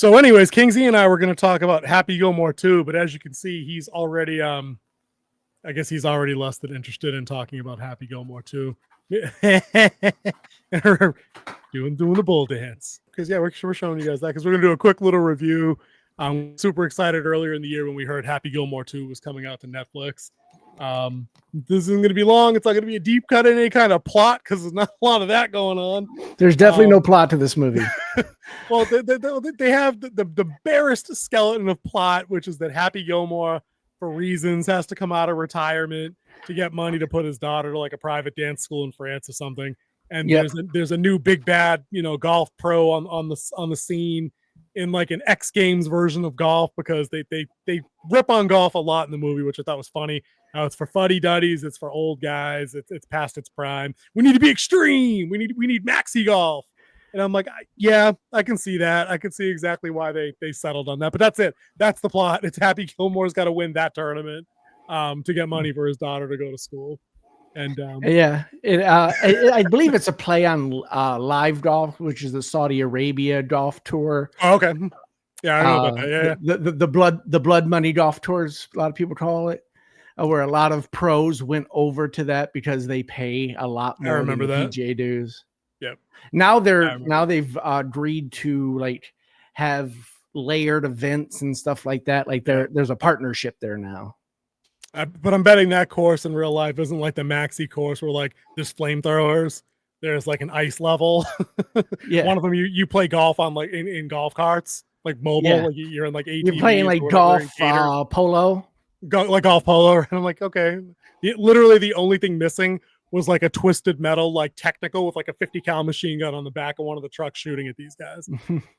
So, anyways, Kingsy and I were going to talk about Happy Gilmore 2, but as you can see, he's already, I guess he's already less than interested in talking about Happy Gilmore 2. doing the bull dance. Because, yeah, we're showing you guys that because we're going to do a quick little review. I'm super excited earlier in the year when we heard Happy Gilmore 2 was coming out to Netflix. This isn't going to be long. It's not going to be a deep cut in any kind of plot because there's not a lot of that going on. There's definitely no plot to this movie. Well, they have the barest skeleton of plot, which is that Happy Gilmore, for reasons, has to come out of retirement to get money to put his daughter to like a private dance school in France or something. And there's a new big bad, golf pro on the scene in like an X Games version of golf because they rip on golf a lot in the movie, which I thought was funny. How it's for fuddy-duddies, it's for old guys, it's past its prime. We need to be extreme. We need maxi golf. And I'm like, yeah, I can see that. I can see exactly why they settled on that. But that's it. That's the plot. It's Happy Gilmore's got to win that tournament to get money for his daughter to go to school. And I believe it's a play on Live Golf, which is the Saudi Arabia golf tour. Oh, okay. Yeah, I know about that. Yeah. The blood money golf tours, a lot of people call it, where a lot of pros went over to that because they pay a lot more than the PGA dues. Yep. Now they've agreed to like have layered events and stuff like that. Like there's a partnership there now. But I'm betting that course in real life isn't like the maxi course where like there's flamethrowers. There's like an ice level. Yeah. One of them you play golf on like in golf carts, like mobile. Yeah. Like you're in like ATV. You're playing like golf polo. Like golf polo. And I'm like, okay. Literally the only thing missing was like a twisted metal, like technical with like a 50 cal machine gun on the back of one of the trucks shooting at these guys.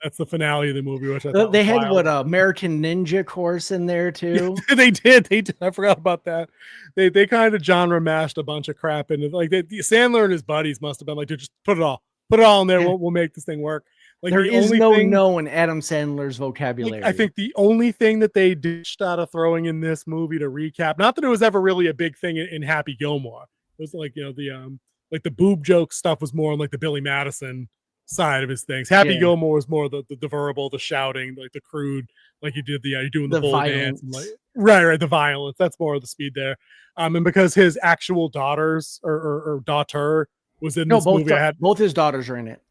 That's the finale of the movie, which I thought they had wild. American Ninja course in there too. They did. I forgot about that. They kind of genre mashed a bunch of crap into like Sandler and his buddies must have been like, dude, just put it all in there. Yeah. We'll make this thing work. Like there is no in Adam Sandler's vocabulary. Like, I think the only thing that they ditched out of throwing in this movie to recap, not that it was ever really a big thing in Happy Gilmore. It was like, the boob joke stuff was more on like the Billy Madison side of his things. Happy Gilmore was more the verbal, the shouting, like the crude, like you did you're doing the bull dance. And like, right. The violence. That's more of the speed there. And because his actual daughters or daughter was in this movie, both his daughters are in it.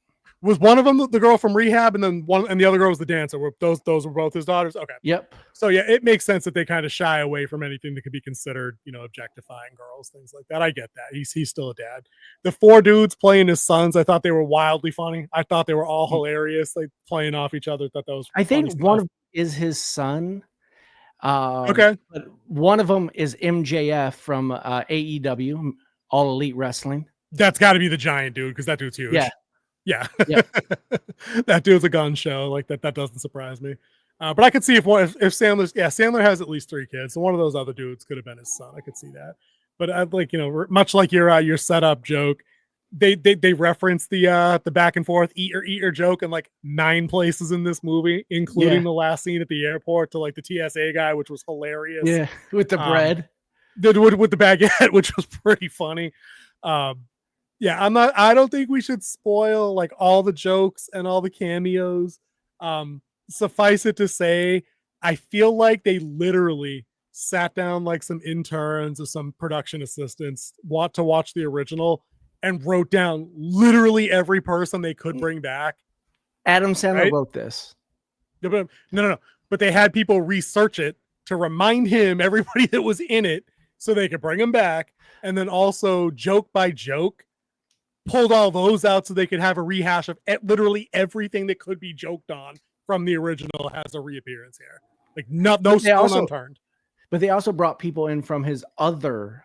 Was one of them the girl from Rehab, and then the other girl was the dancer? Those were both his daughters? Okay. Yep. So yeah, it makes sense that they kind of shy away from anything that could be considered, objectifying girls, things like that. I get that. He's still a dad. The 4 dudes playing his sons, I thought they were wildly funny. I thought they were all hilarious, like playing off each other. Thought that was. I think one of them is his son. Okay. But one of them is MJF from AEW, All Elite Wrestling. That's got to be the giant dude because that dude's huge. Yeah. That dude's a gun show. Like that doesn't surprise me. But I could see if Sandler has at least 3 kids, so one of those other dudes could have been his son. I could see that. But I'd like, much like your setup joke, they reference the back and forth eat or joke in like 9 places in this movie, including the last scene at the airport to like the TSA guy, which was hilarious. Yeah, with the bread. With the baguette, which was pretty funny. Yeah, I don't think we should spoil like all the jokes and all the cameos. Suffice it to say, I feel like they literally sat down like some interns or some production assistants to watch the original and wrote down literally every person they could bring back. Adam Sandler wrote this. No. But they had people research it to remind him everybody that was in it so they could bring him back. And then also joke by joke, pulled all those out so they could have a rehash of literally everything that could be joked on from the original has a reappearance here. Like no stone unturned. But they also brought people in from his other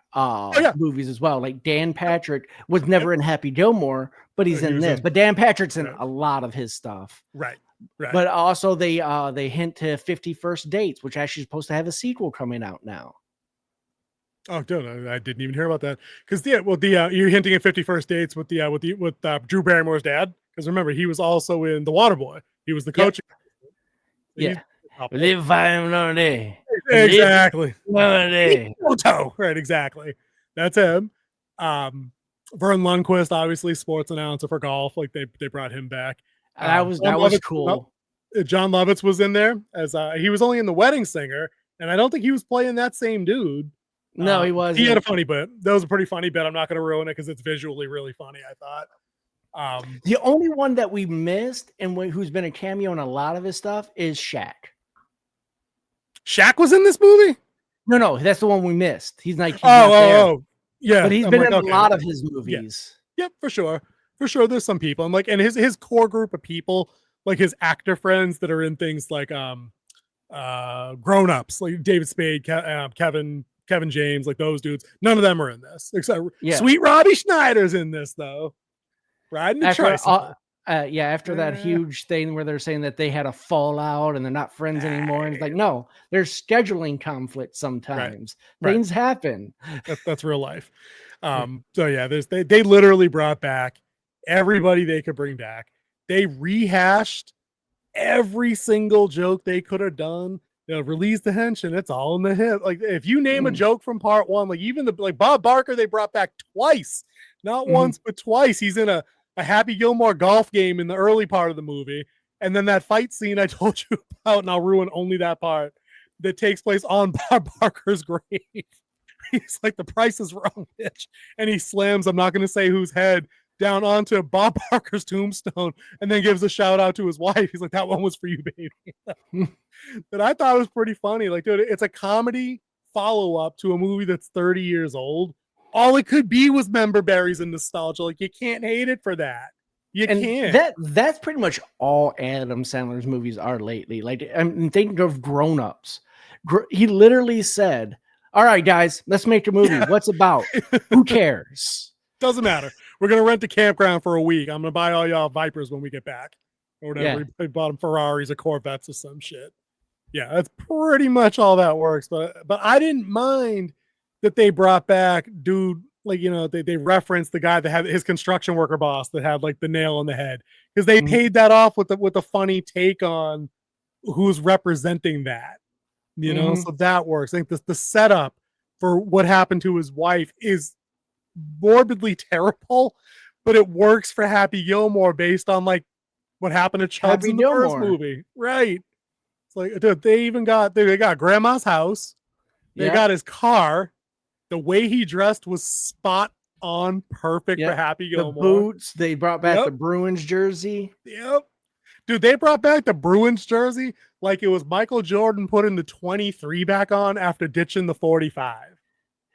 movies as well. Like Dan Patrick was never in Happy Gilmore, but he's in this. But Dan Patrick's in a lot of his stuff. Right. But also they hint to 50 First Dates, which actually is supposed to have a sequel coming out now. Oh, dude, I didn't even hear about that. Because you're hinting at 50 First Dates with Drew Barrymore's dad. Because remember, he was also in The Waterboy. He was the coach. Yeah. Live another day. Exactly. Right, exactly. That's him. Vern Lundquist, obviously sports announcer for golf. Like they brought him back. That was cool. John Lovitz was in there as he was only in The Wedding Singer, and I don't think he was playing that same dude. No, he wasn't. He had a funny bit. That was a pretty funny bit. I'm not going to ruin it because it's visually really funny, I thought. The only one that we missed and who's been a cameo in a lot of his stuff is Shaq. Shaq was in this movie? No, that's the one we missed. He's not there. Yeah. But he's been in a lot of his movies. Yeah. Yep, for sure. For sure, there's some people. I'm like, and his core group of people, like his actor friends that are in things like Grown Ups, like David Spade, Kevin James, like those dudes. None of them are in this. Except Sweet Robbie Schneider's in this though. Riding the tricycle. After that huge thing where they're saying that they had a fallout and they're not friends anymore. And it's like, no, there's scheduling conflicts sometimes. Right. Things happen. That's real life. So yeah, they literally brought back everybody they could bring back. They rehashed every single joke they could have done. They'll release the hench and it's all in the hip. Like if you name a joke from part one, like even Bob Barker, they brought back twice, not once, but twice. He's in a Happy Gilmore golf game in the early part of the movie. And then that fight scene I told you about, and I'll ruin only that part, that takes place on Bob Barker's grave. He's like, the price is wrong, bitch. And he slams, I'm not going to say whose head, down onto Bob Barker's tombstone and then gives a shout out to his wife. He's like, that one was for you, baby. That I thought was pretty funny. Like, dude, it's a comedy follow-up to a movie that's 30 years old. All it could be was memberberries and nostalgia. Like, you can't hate it for that. You can't. That's pretty much all Adam Sandler's movies are lately. Like, I'm thinking of Grown Ups. He literally said, all right, guys, let's make a movie. What's it about? Who cares? Doesn't matter. We're going to rent a campground for a week. I'm going to buy all y'all Vipers when we get back. Or whatever. We bought them Ferraris or Corvettes or some shit. Yeah, that's pretty much all that works. But I didn't mind that they brought back dude, like, you know, they referenced the guy that had his construction worker boss that had like the nail on the head, because they paid that off with a funny take on who's representing that, you know. So that works. I think the setup for what happened to his wife is morbidly terrible, but it works for Happy Gilmore based on like what happened to Chubbs in the first movie, right? It's like, dude, they got grandma's house, they got his car. The way he dressed was spot on, perfect for Happy Gilmore. The boots, they brought back the Bruins jersey. Yep. Dude, they brought back the Bruins jersey like it was Michael Jordan putting the 23 back on after ditching the 45.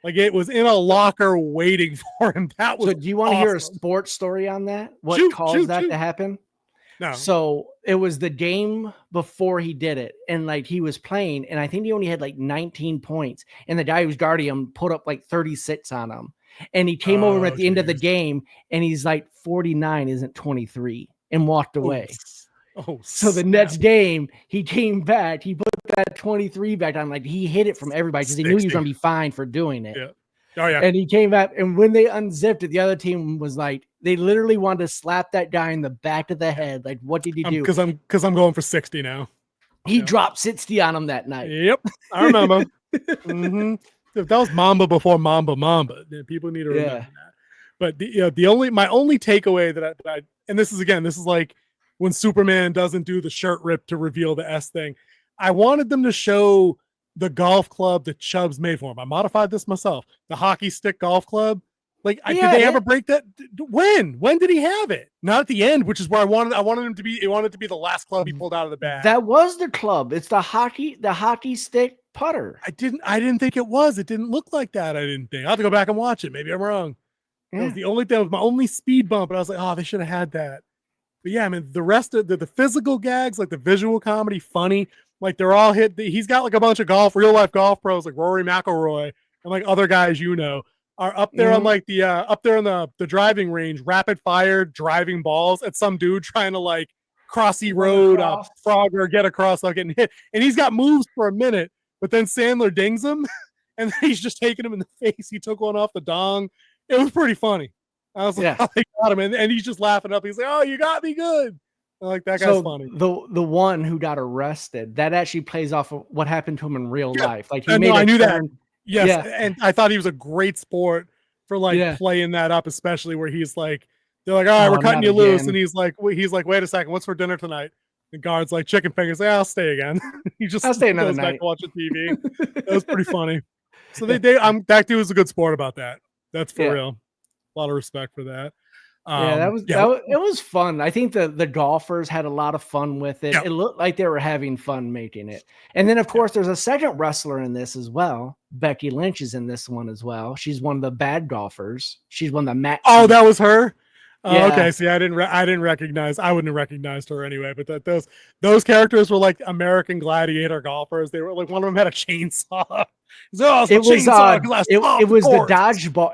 Like it was in a locker waiting for him. That was so. Do you want to hear a sports story on that? What caused that to happen? No. So it was the game before he did it, and like he was playing, and I think he only had like 19 points, and the guy who was guarding him put up like 36 on him, and he came over at the end of the game, and he's like 49 isn't 23, and walked away. So the next game he came back, he put that 23 back on, like he hid it from everybody because he knew he was going to be fined for doing it. Yeah. Oh yeah. And he came back, and when they unzipped it, the other team was like, they literally wanted to slap that guy in the back of the head. Like, what did he do? Because I'm going for 60 now. He dropped 60 on him that night. Yep, I remember. If that was Mamba before Mamba, people need to remember that. But my only takeaway that I and this is like when Superman doesn't do the shirt rip to reveal the S thing. I wanted them to show the golf club that Chubbs made for him. I modified this myself. The hockey stick golf club. Like, did they ever break that? When did he have it? Not at the end, which is where I wanted him to be. It wanted to be the last club he pulled out of the bag. That was the club. It's the hockey stick putter. I didn't think it was. It didn't look like that. I didn't think. I'll have to go back and watch it. Maybe I'm wrong. That was the only thing. That was my only speed bump. And I was like, oh, they should have had that. But yeah, I mean, the rest of the physical gags, like the visual comedy, funny. Like they're all hit. He's got like a bunch of real life golf pros like Rory McIlroy and like other guys, are up there on like up there on the driving range, rapid fire driving balls at some dude trying to like crossy road Frogger get across without getting hit. And he's got moves for a minute, but then Sandler dings him and then he's just taking him in the face. He took one off the dong. It was pretty funny. I was like, oh, they got him. And he's just laughing up. He's like, oh, you got me good. I'm like, that guy's funny. The one who got arrested, that actually plays off of what happened to him in real life. Like I knew that. Yes, and I thought he was a great sport for like playing that up, especially where he's like, they're like, all right, we're cutting you loose, and he's like, wait a second, what's for dinner tonight? The guard's like, chicken fingers. Like, I'll stay again. He just I'll stay another goes back night. to watching TV. That was pretty funny. So that dude was a good sport about that. That's for real. A lot of respect for that. It was fun. I think the golfers had a lot of fun with it. Yeah. It looked like they were having fun making it. And then of course there's a second wrestler in this as well. Becky Lynch is in this one as well. She's one of the bad golfers. She's one of the match. Oh, that was her. Yeah. Okay, see, I didn't recognize. I wouldn't have recognized her anyway. But those characters were like American Gladiator golfers. They were like, one of them had a chainsaw. It was the dodgeball.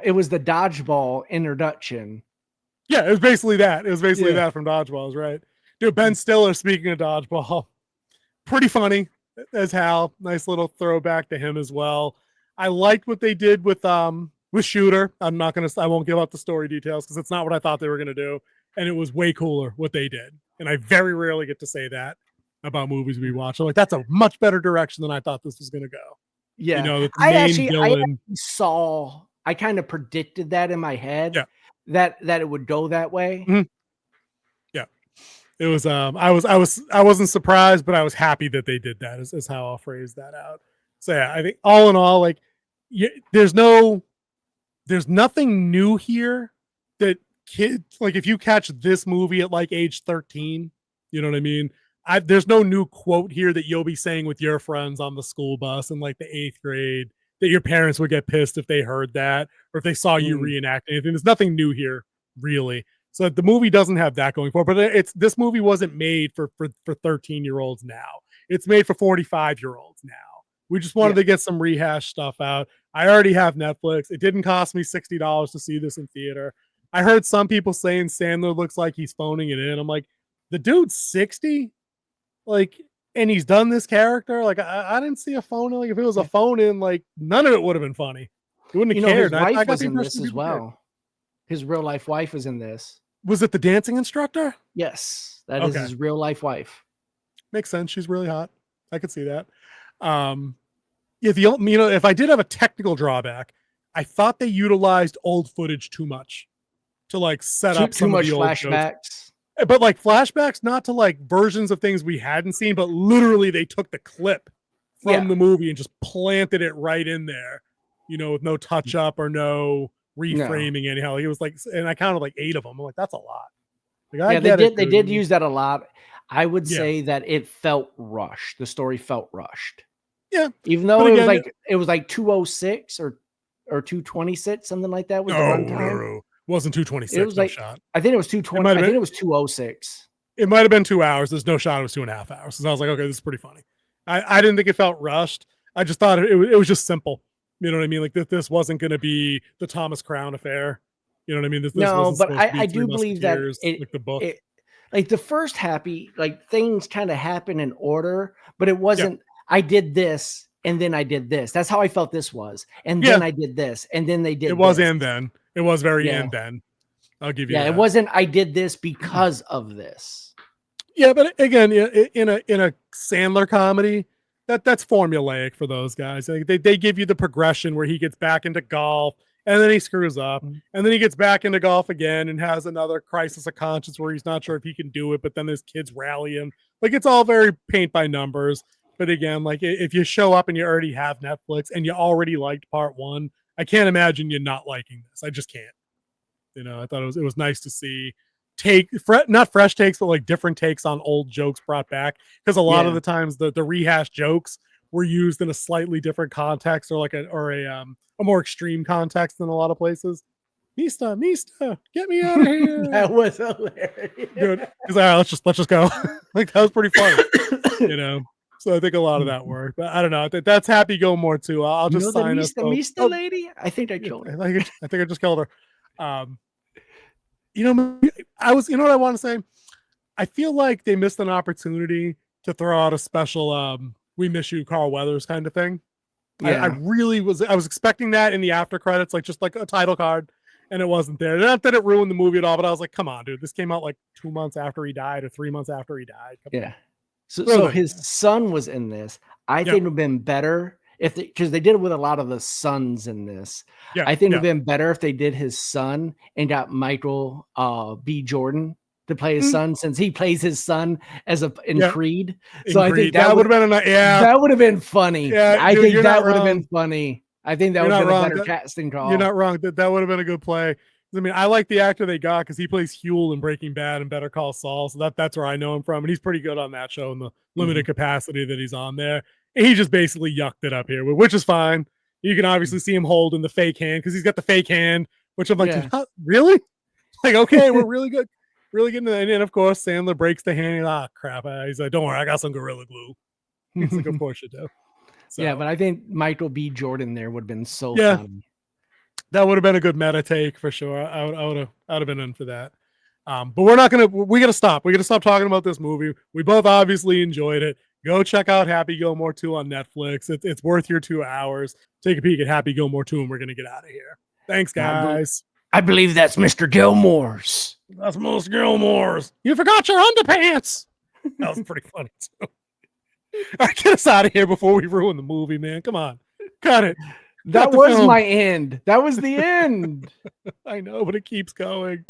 It was the dodgeball introduction. Yeah, it was basically that. It was basically that from Dodgeballs, right? Dude, Ben Stiller, speaking of Dodgeball, pretty funny as Hal. Nice little throwback to him as well. I liked what they did with Shooter. I won't give out the story details because it's not what I thought they were gonna do. And it was way cooler what they did. And I very rarely get to say that about movies we watch. I'm like, that's a much better direction than I thought this was gonna go. Yeah. You know, I kind of predicted that in my head. Yeah. That it would go that way. Mm-hmm. Yeah, it was. I wasn't surprised, but I was happy that they did that. Is how I'll phrase that out. So yeah, I think all in all, like, there's nothing new here that kids like. If you catch this movie at like age 13, you know what I mean. There's no new quote here that you'll be saying with your friends on the school bus in like the 8th grade. That your parents would get pissed if they heard that or if they saw you reenact anything. There's nothing new here, really. So the movie doesn't have that going for it. But this movie wasn't made for 13-year-olds now. It's made for 45-year-olds now. We just wanted to get some rehash stuff out. I already have Netflix. It didn't cost me $60 to see this in theater. I heard some people saying Sandler looks like he's phoning it in. I'm like, the dude's 60? Like, and he's done this character. Like, I didn't see a phone in. Like, if it was a phone in, like, none of it would have been funny. He wouldn't have cared. His wife was in this as well. His real life wife was in this. Was it the dancing instructor? Yes, that is his real life wife. Makes sense. She's really hot. I could see that. If I did have a technical drawback, I thought they utilized old footage too much to like set up too much of the old flashbacks. Jokes. But like flashbacks, not to like versions of things we hadn't seen, but literally they took the clip from the movie and just planted it right in there, you know, with no touch up or no reframing anyhow. It was like, and I counted like 8 of them. I'm like, that's a lot. Like, they did use that a lot. I would say that it felt rushed. The story felt rushed. Yeah. Even though it was like 206 or 226, something like that was the runtime. No. Wasn't 226. It was like, shot. I think it was 220. I think it was 206. It might have been 2 hours. There's no shot. It was 2.5 hours. So I was like, okay, this is pretty funny. I didn't think it felt rushed. I just thought it was just simple. You know what I mean? Like this wasn't going to be the Thomas Crown affair. You know what I mean? This but I do believe that like the book. Like the first Happy, like things kind of happen in order, but it wasn't. I did this and then I did this. That's how I felt this was, and then I did this, and then they did. It was and then. It was very and then. I'll give you that. It wasn't I did this because of this. Yeah, but again, in a Sandler comedy, that's formulaic for those guys. Like they give you the progression where he gets back into golf and then he screws up and then he gets back into golf again and has another crisis of conscience where he's not sure if he can do it, but then his kids rally him. Like it's all very paint by numbers. But again, like if you show up and you already have Netflix and you already liked part 1, I can't imagine you not liking this. I just can't. You know, I thought it was nice to see not fresh takes, but like different takes on old jokes brought back. Because a lot of the times the rehashed jokes were used in a slightly different context or like a more extreme context than a lot of places. Mista, get me out of here. That was hilarious. Dude, let's just go. Like that was pretty funny. You know. So I think a lot of that worked, but I don't know. That's Happy Gilmore too. I'll just sign up. The Mista lady? I think I killed her. I think I just killed her. You know what I want to say? I feel like they missed an opportunity to throw out a special "We Miss You, Carl Weathers" kind of thing. I really was. I was expecting that in the after credits, like just like a title card, and it wasn't there. Not that it ruined the movie at all, but I was like, come on, dude, this came out like 2 months after he died or 3 months after he died. Come on. So his son was in this. I think it would have been better because they did it with a lot of the sons in this. I think it would have been better if they did his son and got Michael B. Jordan to play his son, since he plays his son in Creed. So I think that would have been that would have been funny. Yeah, I dude, think that would have been funny. I think that would have been a better casting call. You're not wrong. That would have been a good play. I mean, I like the actor they got because he plays Huel in Breaking Bad and Better Call Saul. So that's where I know him from. And he's pretty good on that show in the limited capacity that he's on there. And he just basically yucked it up here, which is fine. You can obviously see him holding the fake hand because he's got the fake hand, which I'm like, really? Like, okay, we're really good. Really getting and then, of course, Sandler breaks the hand. Crap. He's like, don't worry, I got some Gorilla Glue. He's like, of course you do. So, yeah, but I think Michael B. Jordan there would have been so funny. That would have been a good meta take for sure. I would have been in for that. But we got to stop. We got to stop talking about this movie. We both obviously enjoyed it. Go check out Happy Gilmore 2 on Netflix. It's worth your 2 hours. Take a peek at Happy Gilmore 2 and we're going to get out of here. Thanks, guys. I believe that's Mr. Gilmore's. That's Mr. Gilmore's. You forgot your underpants. That was pretty funny too. All right, get us out of here before we ruin the movie, man. Come on. Cut it. That was my end. That was the end. I know, but it keeps going.